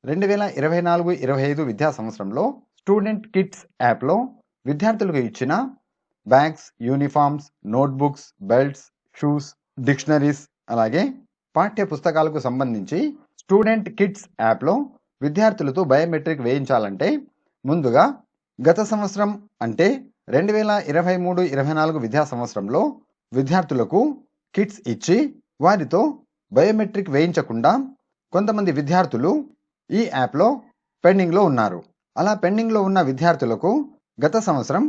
2024-25 విద్యా సంవత్సరంలో student kits యాప్లో విద్యార్థులకు ఇచ్చిన bags, uniforms, notebooks, belts, shoes, dictionaries అలాగే పాఠ్య పుస్తకాలకు సంబంధించి స్టూడెంట్ కిట్స్ యాప్లో విద్యార్థులతో బయోమెట్రిక్ వేయించాలంటే ముందుగా గత సంవత్సరం అంటే 2023-24 విద్యా సంవత్సరంలో విద్యార్థులకు కిట్స్ ఇచ్చి వారితో బయోమెట్రిక్ వేయించకుండా కొంతమంది విద్యార్థులు ఈ యాప్లో పెండింగ్లో ఉన్నారు. అలా పెండింగ్లో ఉన్న విద్యార్థులకు గత సంవత్సరం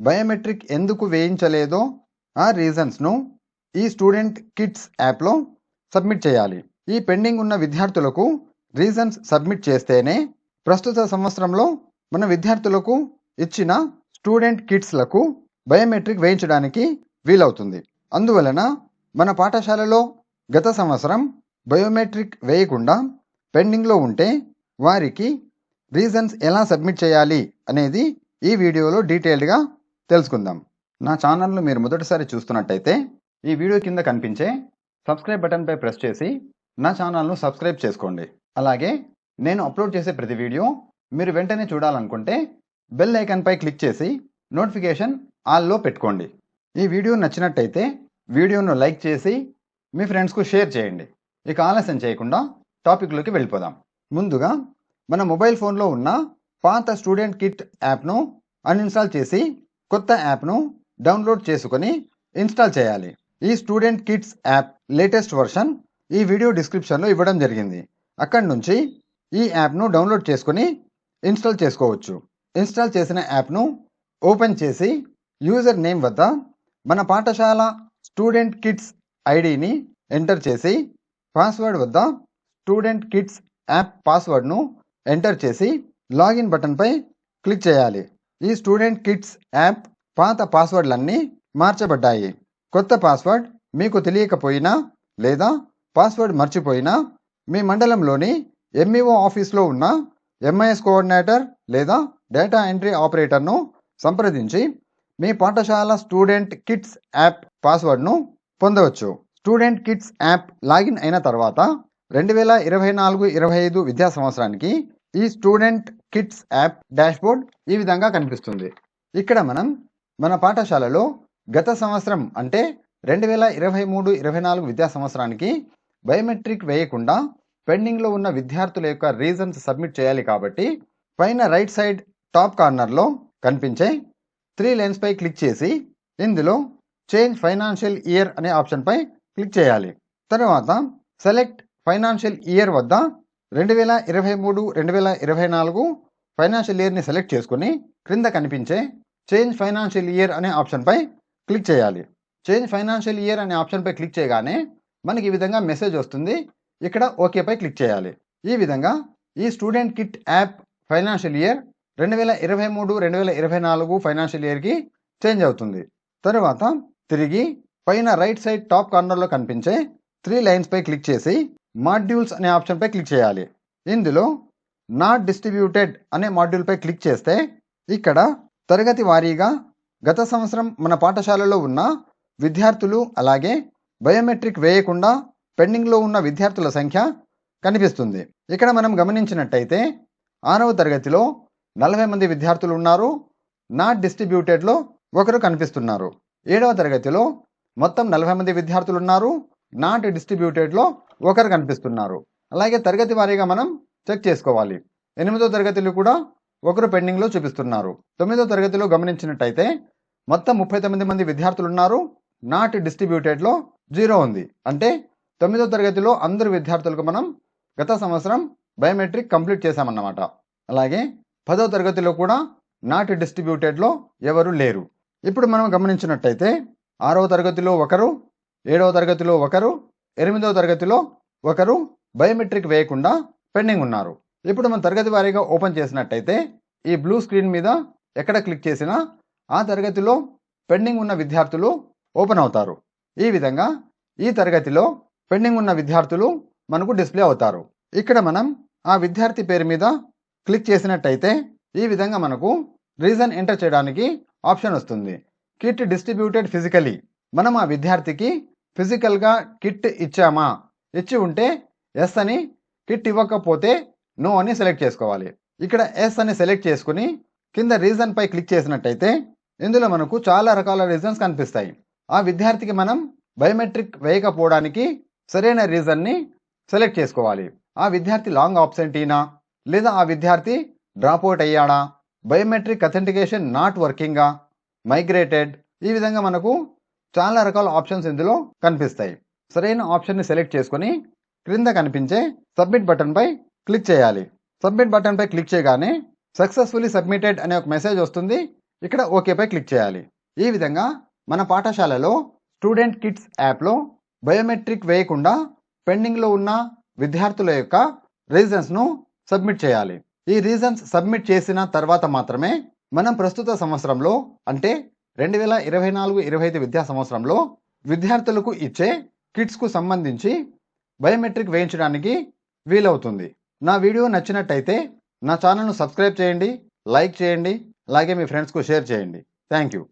బయోమెట్రిక్ ఎందుకు వేయించలేదో ఆ రీజన్స్ను ఈ స్టూడెంట్ కిట్స్ యాప్లో సబ్మిట్ చేయాలి. ఈ పెండింగ్ ఉన్న విద్యార్థులకు రీజన్స్ సబ్మిట్ చేస్తేనే ప్రస్తుత సంవత్సరంలో మన విద్యార్థులకు ఇచ్చిన స్టూడెంట్ కిట్స్లకు బయోమెట్రిక్ వేయించడానికి వీలవుతుంది. అందువలన మన పాఠశాలలో గత సంవత్సరం బయోమెట్రిక్ వేయకుండా పెండింగ్లో ఉంటే వారికి రీజన్స్ ఎలా సబ్మిట్ చేయాలి అనేది ఈ వీడియోలో డీటెయిల్డ్గా తెలుసుకుందాం. నా ఛానల్ను మీరు మొదటిసారి చూస్తున్నట్టయితే ఈ వీడియో కింద కనిపించే సబ్స్క్రైబ్ బటన్పై ప్రెస్ చేసి నా ఛానల్ను సబ్స్క్రైబ్ చేసుకోండి. అలాగే నేను అప్లోడ్ చేసే ప్రతి వీడియో మీరు వెంటనే చూడాలనుకుంటే బెల్ ఐకాన్పై క్లిక్ చేసి నోటిఫికేషన్ ఆల్లో పెట్టుకోండి. ఈ వీడియో నచ్చినట్టయితే వీడియోను లైక్ చేసి మీ ఫ్రెండ్స్కు షేర్ చేయండి. ఇక ఆలస్యం చేయకుండా టాపిక్లోకి వెళ్ళిపోదాం. ముందుగా మన మొబైల్ ఫోన్లో ఉన్న పాత స్టూడెంట్ కిట్ యాప్ను అన్ఇన్స్టాల్ చేసి కొత్త యాప్ను డౌన్లోడ్ చేసుకొని ఇన్స్టాల్ చేయాలి. ఈ student kits app latest version ఈ వీడియో డిస్క్రిప్షన్లో ఇవ్వడం జరిగింది. అక్కడి నుంచి ఈ యాప్ను డౌన్లోడ్ చేసుకొని ఇన్స్టాల్ చేసుకోవచ్చు. ఇన్స్టాల్ చేసిన యాప్ను ఓపెన్ చేసి యూజర్ నేమ్ వద్ద మన పాఠశాల స్టూడెంట్ కిట్స్ ఐడిని ఎంటర్ చేసి పాస్వర్డ్ వద్ద స్టూడెంట్ కిట్స్ యాప్ పాస్వర్డ్ను ఎంటర్ చేసి లాగిన్ బటన్పై క్లిక్ చేయాలి. ఈ స్టూడెంట్ కిట్స్ యాప్ పాత పాస్వర్డ్లన్నీ మార్చబడ్డాయి. కొత్త పాస్వర్డ్ మీకు తెలియకపోయినా లేదా పాస్వర్డ్ మర్చిపోయినా మీ మండలంలోని ఎంఈఓ ఆఫీస్లో ఉన్న ఎంఐఎస్ కోఆర్డినేటర్ లేదా డేటా ఎంట్రీ ఆపరేటర్ను సంప్రదించి మీ పాఠశాల స్టూడెంట్ కిట్స్ యాప్ పాస్వర్డ్ను పొందవచ్చు. స్టూడెంట్ కిట్స్ యాప్ లాగిన్ అయిన తర్వాత 2024-25 విద్యా సంవత్సరానికి ఈ స్టూడెంట్ కిట్స్ యాప్ డాష్బోర్డ్ ఈ విధంగా కనిపిస్తుంది. ఇక్కడ మనం మన పాఠశాలలో గత సంవత్సరం అంటే 2023-24 విద్యా సంవత్సరానికి బయోమెట్రిక్ వేయకుండా పెండింగ్లో ఉన్న విద్యార్థుల యొక్క రీజన్స్ సబ్మిట్ చేయాలి. కాబట్టి పైన రైట్ సైడ్ టాప్ కార్నర్లో కనిపించే 3 లైన్స్పై క్లిక్ చేసి ఇందులో చేంజ్ ఫైనాన్షియల్ ఇయర్ అనే ఆప్షన్పై క్లిక్ చేయాలి. తర్వాత సెలెక్ట్ ఫైనాన్షియల్ ఇయర్ వద్ద 2023-2024 ఫైనాన్షియల్ ఇయర్ని సెలెక్ట్ చేసుకుని క్రింద కనిపించే చేంజ్ ఫైనాన్షియల్ ఇయర్ అనే ఆప్షన్పై క్లిక్ చేయాలి. చేంజ్ ఫైనాన్షియల్ ఇయర్ అనే ఆప్షన్పై క్లిక్ చేయగానే మనకి ఈ విధంగా మెసేజ్ వస్తుంది. ఇక్కడ ఓకేపై క్లిక్ చేయాలి. ఈ విధంగా ఈ student kit app financial year 2023-2024 financial ఇయర్కి చేంజ్ అవుతుంది. తరువాత తిరిగి పైన రైట్ సైడ్ టాప్ కార్నర్లో కనిపించే 3 లైన్స్పై క్లిక్ చేసి మాడ్యూల్స్ అనే ఆప్షన్పై క్లిక్ చేయాలి. ఇందులో నాట్ డిస్ట్రిబ్యూటెడ్ అనే మాడ్యూల్పై క్లిక్ చేస్తే ఇక్కడ తరగతి వారీగా గత సంవత్సరం మన పాఠశాలలో ఉన్న విద్యార్థులు అలాగే బయోమెట్రిక్ వేయకుండా పెండింగ్లో ఉన్న విద్యార్థుల సంఖ్య కనిపిస్తుంది. ఇక్కడ మనం గమనించినట్టయితే 6వ తరగతిలో 40 మంది విద్యార్థులు ఉన్నారు. నాట్ డిస్ట్రిబ్యూటెడ్లో ఒకరు కనిపిస్తున్నారు. 7వ తరగతిలో మొత్తం 40 మంది విద్యార్థులు ఉన్నారు. నాట్ డిస్ట్రిబ్యూటెడ్లో ఒకరు కనిపిస్తున్నారు. అలాగే తరగతి వారీగా మనం చెక్ చేసుకోవాలి. 8వ తరగతిలో కూడా ఒకరు పెండింగ్లో చూపిస్తున్నారు. 9వ తరగతిలో గమనించినట్టయితే మొత్తం 39 మంది విద్యార్థులు ఉన్నారు. నాట్ డిస్ట్రిబ్యూటెడ్లో 0 ఉంది. అంటే 9వ తరగతిలో అందరు విద్యార్థులకు మనం గత సంవత్సరం బయోమెట్రిక్ కంప్లీట్ చేశామన్నమాట. అలాగే 10వ తరగతిలో కూడా నాట్ డిస్ట్రిబ్యూటెడ్లో ఎవరు లేరు. ఇప్పుడు మనం గమనించినట్టయితే 6వ తరగతిలో ఒకరు, 7వ తరగతిలో ఒకరు, 8వ తరగతిలో ఒకరు బయోమెట్రిక్ వేయకుండా పెండింగ్ ఉన్నారు. ఇప్పుడు మనం తరగతి వారీగా ఓపెన్ చేసినట్టయితే ఈ బ్లూ స్క్రీన్ మీద ఎక్కడ క్లిక్ చేసినా ఆ తరగతిలో పెండింగ్ ఉన్న విద్యార్థులు ఓపెన్ అవుతారు. ఈ విధంగా ఈ తరగతిలో పెండింగ్ ఉన్న విద్యార్థులు మనకు డిస్ప్లే అవుతారు. ఇక్కడ మనం ఆ విద్యార్థి పేరు మీద క్లిక్ చేసినట్టయితే ఈ విధంగా మనకు రీజన్ ఎంటర్ చేయడానికి ఆప్షన్ వస్తుంది. కిట్ డిస్ట్రిబ్యూటెడ్ ఫిజికలీ, మనం ఆ విద్యార్థికి ఫిజికల్గా కిట్ ఇచ్చామా, ఇచ్చి ఉంటే ఎస్ అని, కిట్ ఇవ్వకపోతే నో అని సెలెక్ట్ చేసుకోవాలి. ఇక్కడ ఎస్ అని సెలెక్ట్ చేసుకుని కింద రీజన్ పై క్లిక్ చేసినట్టయితే ఇందులో మనకు చాలా రకాల రీజన్స్ కనిపిస్తాయి. ఆ విద్యార్థికి మనం బయోమెట్రిక్ వేయకపోవడానికి సరైన రీజన్ని సెలెక్ట్ చేసుకోవాలి. ఆ విద్యార్థి లాంగ్ ఆబ్సెంటీనా, లేదా ఆ విద్యార్థి డ్రాప్ అవుట్ అయ్యాడా, బయోమెట్రిక్ అథెంటికేషన్ నాట్ వర్కింగా, మైగ్రేటెడ్, ఈ విధంగా మనకు చాలా రకాల ఆప్షన్స్ ఇందులో కనిపిస్తాయి. సరైన ఆప్షన్ని సెలెక్ట్ చేసుకుని క్రింద కనిపించే సబ్మిట్ బటన్ పై క్లిక్ చేయాలి. సబ్మిట్ బటన్ పై క్లిక్ చేయగానే సక్సెస్ఫుల్లీ సబ్మిటెడ్ అనే ఒక మెసేజ్ వస్తుంది. ఇక్కడ ఓకే పై క్లిక్ చేయాలి. ఈ విధంగా మన పాఠశాలలో స్టూడెంట్ కిట్స్ యాప్లో బయోమెట్రిక్ వేయకుండా పెండింగ్లో ఉన్న విద్యార్థుల యొక్క రీజన్స్ను సబ్మిట్ చేయాలి. ఈ రీజన్స్ సబ్మిట్ చేసిన తర్వాత మాత్రమే మనం ప్రస్తుత సంవత్సరంలో అంటే 2024-25 విద్యా సంవత్సరంలో విద్యార్థులకు ఇచ్చే కిట్స్కు సంబంధించి బయోమెట్రిక్ వేయించడానికి వీలవుతుంది. నా వీడియో నచ్చినట్టయితే నా ఛానల్ను సబ్స్క్రైబ్ చేయండి, లైక్ చేయండి, అలాగే మీ ఫ్రెండ్స్కు షేర్ చేయండి. Thank you.